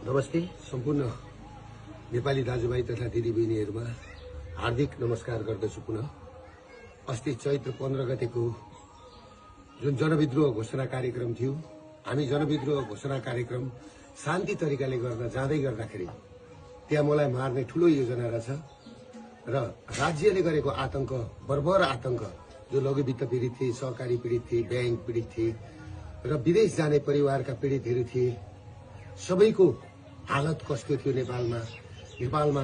नमस्ते सम्पूर्ण नेपाली दाजुभाइ तथा दिदीबहिनीहरुमा हार्दिक नमस्कार गर्दछु। पुनः अस्ति चैत्र 15 गतेको जुन जनविद्रोह घोषणा कार्यक्रम थियो, हामी जनविद्रोह घोषणा कार्यक्रम शान्ति तरिकाले गर्न जाँदै गर्दाखेरि त्यहाँ मलाई मार्ने ठूलो योजना रहेछ र राज्यले गरेको आतंक, बर्बर आतंक, जो लघुवित्त पीडित थिए, सहकारी पीडित थिए, बैंक पीडित थिए र विदेश जाने परिवारका पीडितहरू थिए, सबैको हालत कस्तो थियो नेपालमा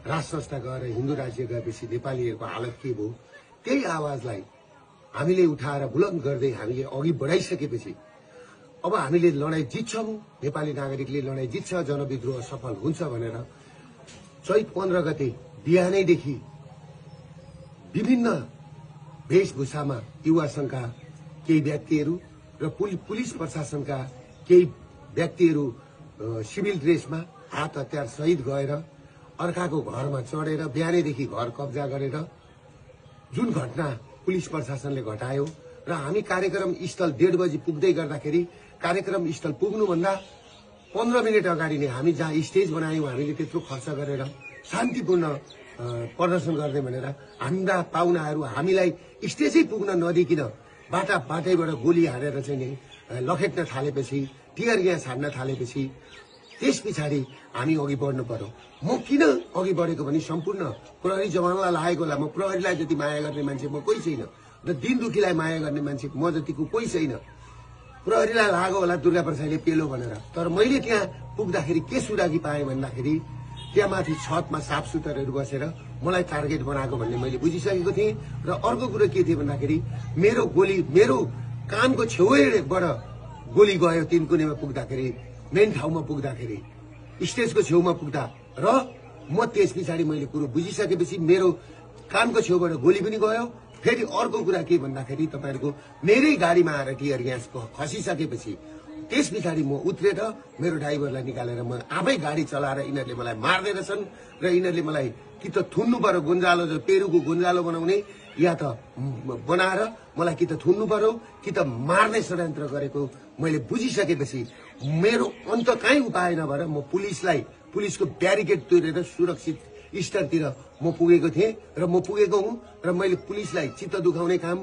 राज संस्था गएर हिन्दू राज्य गएपछि नेपालीहरूको हालत के भयो, त्यही आवाजलाई हामीले उठाएर बुलन्द गर्दै हामीले अघि बढाइसकेपछि अब हामीले लडाई जित्छौं, नेपाली नागरिकले लडाई जित्छ, जनविद्रोह सफल हुन्छ भनेर चैत 15 गते बिहानैदेखि विभिन्न वेशभूषामा युवा संघका केही व्यक्तिहरू र पुलिस प्रशासनका केही व्यक्तिहरू सिभिल ड्रेसमा हात हतियार सहित गएर अर्काको घरमा चढेर बिहानैदेखि घर कब्जा गरेर जुन घटना पुलिस प्रशासनले घटायो र हामी कार्यक्रम स्थल 1:30 बजे पुग्दै गर्दाखेरि कार्यक्रम स्थल पुग्नुभन्दा 15 मिनेट अगाडि नै हामी जहाँ स्टेज बनायौं, हामीले त्यत्रो खर्च गरेर शान्तिपूर्ण प्रदर्शन गर्ने भनेर हाम्रा पाहुनाहरू हामीलाई स्टेजै पुग्न नदिकिन बाटैबाट गोली हानेर चाहिँ नि लखेट्न थालेपछि, टियर ग्यास हान्न थालेपछि त्यस पछाडि हामी अघि बढ्नु पर्यो। म किन अघि बढेको भने सम्पूर्ण प्रहरी जवानलाई लागेको होला। म प्रहरीलाई जति माया गर्ने मान्छे म कोही छैन र दिन दुखीलाई माया गर्ने मान्छे म जतिको कोही छैन। प्रहरीलाई लाग्यो होला दुर्गा प्रसादले पेलो भनेर, तर मैले त्यहाँ पुग्दाखेरि के सुरागी पाएँ भन्दाखेरि त्यहाँ माथि छतमा साफसुतरहरू बसेर मलाई टार्गेट बनाएको भन्ने मैले बुझिसकेको थिएँ। र अर्को कुरो के थियो भन्दाखेरि मेरो कानको छेउबाट गोली गयो। तिनकुनेमा पुग्दाखेरि, मेन ठाउँमा पुग्दाखेरि, स्टेजको छेउमा पुग्दा र म त्यस पछाडि मैले कुरो बुझिसकेपछि मेरो कानको छेउबाट गोली पनि गयो। फेरि अर्को कुरा के भन्दाखेरि तपाईहरुको मेरै गाडीमा आएर टियर ग्यास खसिसकेपछि त्यस पछाडि म उत्रेर मेरो ड्राइभरलाई निकालेर म आफै गाडी चलाएर यिनीहरूले मलाई मार्दै रहेछन् र यिनीहरूले मलाई कि त थुन्नु पर्यो, गुन्जालो पेरुको गुन्जालो बनाउने, या त बनाएर मलाई कि त थुन्नु पर्यो कि त मार्ने षड्यन्त्र गरेको मैले बुझिसकेपछि मेरो अन्त काहीँ उपाय नभएर म पुलिसको ब्यारिकेड तोडेर सुरक्षित स्थलतिर म पुगेको थिएँ र म पुगेको हुँ र मैले पुलिसलाई चित्त दुखाउने काम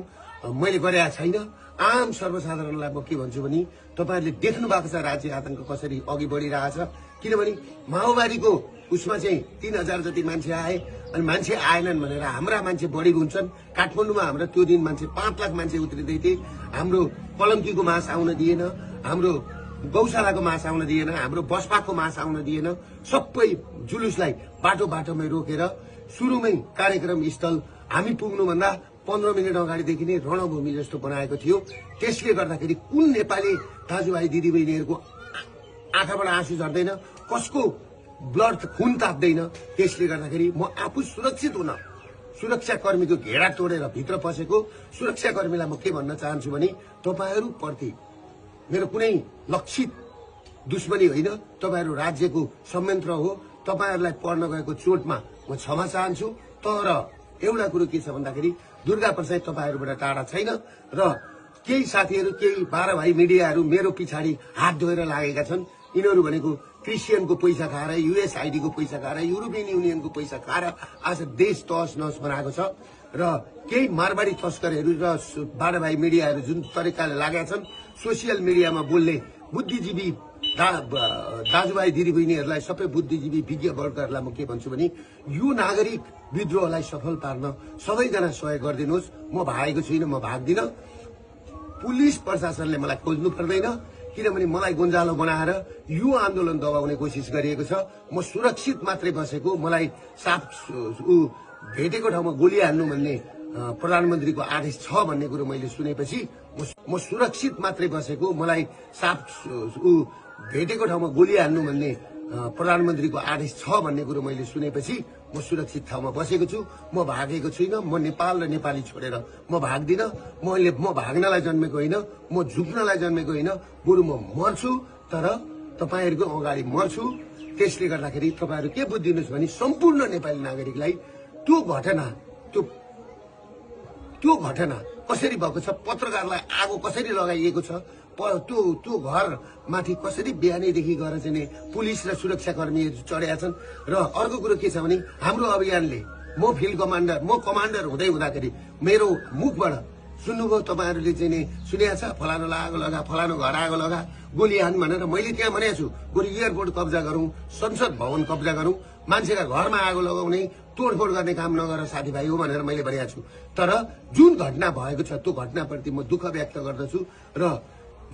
मैले गरेका छैन। आम सर्वसाधारणलाई म के भन्छु भने तपाईहरुले देख्नु भएको छ राज्य आतंक कसरी अघि बढिरहेछ। किनभने माओवादीको उसमा चाहिँ 3000 जति मान्छे आए अनि मान्छे आएनन् भनेर हाम्रा मान्छे बढी हुन्छन्। काठमाडौँमा हाम्रो त्यो दिन मान्छे 5 लाख मान्छे उत्रिदै थिए। हाम्रो पलङ्कीको मास आउन दिएन, हाम्रो गौशालाको मास आउन दिएन, हाम्रो बसपाको मास आउन दिएन। सबै जुलुसलाई बाटोमै रोकेर सुरुमै कार्यक्रम स्थल हामी पुग्नुभन्दा 15 मिनेट अगाडिदेखि नै रणभूमि जस्तो बनाएको थियो। त्यसले गर्दाखेरि कुन नेपाली दाजुभाइ दिदीबहिनीहरूको आँखाबाट आँसु झर्दैन, कसको ब्लड खुन ताप्दैन। त्यसले गर्दाखेरि म आफू सुरक्षित हुन सुरक्षाकर्मीको घेरा तोडेर भित्र पसेको सुरक्षाकर्मीलाई म के भन्न चाहन्छु भने तपाईहरु प्रति मेरो कुनै लक्षित दुश्मनी होइन, तपाईहरु राज्यको संयन्त्र हो। तपाईहरुलाई पर्न गएको चोटमा म क्षमा चाहन्छु। तर एउटा कुरो के छ भन्दाखेरि दुर्गा प्रसाद तपाईहरुबाट टाढा छैन र केही साथीहरु, केही 12 भाइ मिडियाहरु मेरो पछाडि हात धोएर लागेका छन्। यिनीहरु भनेको क्रिस्चियनको पैसा खाएर, युएसआईडी को पैसा खाएर, युरोपियन युनियनको पैसा खाएर आज देश तहस नहस बनाएको छ र केही मारवाडी तस्करहरू र 12 भाइ मिडियाहरु जुन तरिकाले लागेका छन् सोशल मिडियामा बोल्ने बुद्धिजीवी दाजुभाइ दिदीबहिनीहरूलाई, सबै बुद्धिजीवी विज्ञ वर्गहरूलाई म के भन्छु भने यो नागरिक विद्रोहलाई सफल पार्न सबैजना सहयोग गरिदिनुहोस्। म भागेको छुइनँ, म भाग्दिन। पुलिस प्रशासनले मलाई खोज्नु पर्दैन, किनभने मलाई गुन्जालो बनाएर यो आन्दोलन दबाउने कोसिस गरिएको छ। म सुरक्षित मात्रै बसेको, मलाई साफ भेटेको ठाउँमा गोली हान्नु भन्ने प्रधानमन्त्रीको आदेश छ भन्ने कुरो मैले सुनेपछि म सुरक्षित मात्रै बसेको, मलाई साफ भेटेको ठाउँमा गोली हान्नु भन्ने प्रधानमन्त्रीको आदेश छ भन्ने कुरो मैले सुनेपछि म सुरक्षित ठाउँमा बसेको छु। म भागेको छुइनँ। म नेपाल र नेपाली छोडेर म भाग्दिन। म भाग्नलाई जन्मेको होइन, म झुक्नलाई जन्मेको होइन, बरु म मर्छु तर तपाईहरुको अगाडि मर्छु। त्यसले गर्दाखेरि तपाईहरु के बुझ्दिनुस् भने सम्पूर्ण नेपाली नागरिकलाई त्यो घटना कसरी भएको छ, पत्रकारलाई आगो कसरी लगाइएको छ, त्यो घरमाथि कसरी बिहानैदेखि गएर चाहिँ नि पुलिस र सुरक्षाकर्मीहरू चढेका छन्। र अर्को कुरो के छ भने हाम्रो अभियानले म फिल्ड कमान्डर हुँदै हुँदाखेरि मेरो मुखबाट सुन्नुभयो तपाईहरुले चाहिँ नि सुनेको छ फलानो आगो लगा फलानो घर आगो लगा गोली हान भनेर मैले त्यहाँ भनेको छु। गोली एयरपोर्ट कब्जा गरौं, संसद भवन कब्जा गरौं, मान्छेका घरमा आगो लगाउने तोडफोड गर्ने काम नगर साथीभाइ हो भनेर मैले भनेको छु। तर जुन घटना भएको छ त्यो घटनाप्रति म दुःख व्यक्त गर्दछु र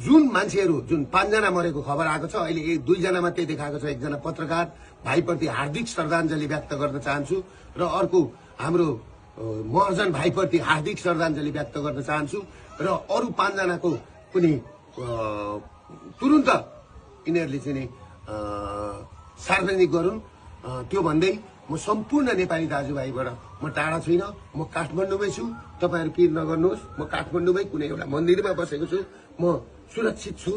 जुन मान्छेहरू जुन 5 जना मरेको खबर आएको छ, अहिले 2 जना मात्रै देखाएको छ। एकजना पत्रकार भाइप्रति हार्दिक श्रद्धाञ्जली व्यक्त गर्न चाहन्छु र अर्को हाम्रो महर्जन भाइप्रति हार्दिक श्रद्धाञ्जली व्यक्त गर्न चाहन्छु र अरु 5 जनाको पनि तुरुन्त यिनीहरूले चाहिँ सार्वजनिक गरून्। त्यो भन्दै म सम्पूर्ण नेपाली दाजुभाइबाट म टाढा छैन, म काठमाडौँमै छु। तपाईहरु पिर नगर्नुहोस्, म काठमाडौँमै कुनै एउटा मन्दिरमा बसेको छु, म सुरक्षित छु।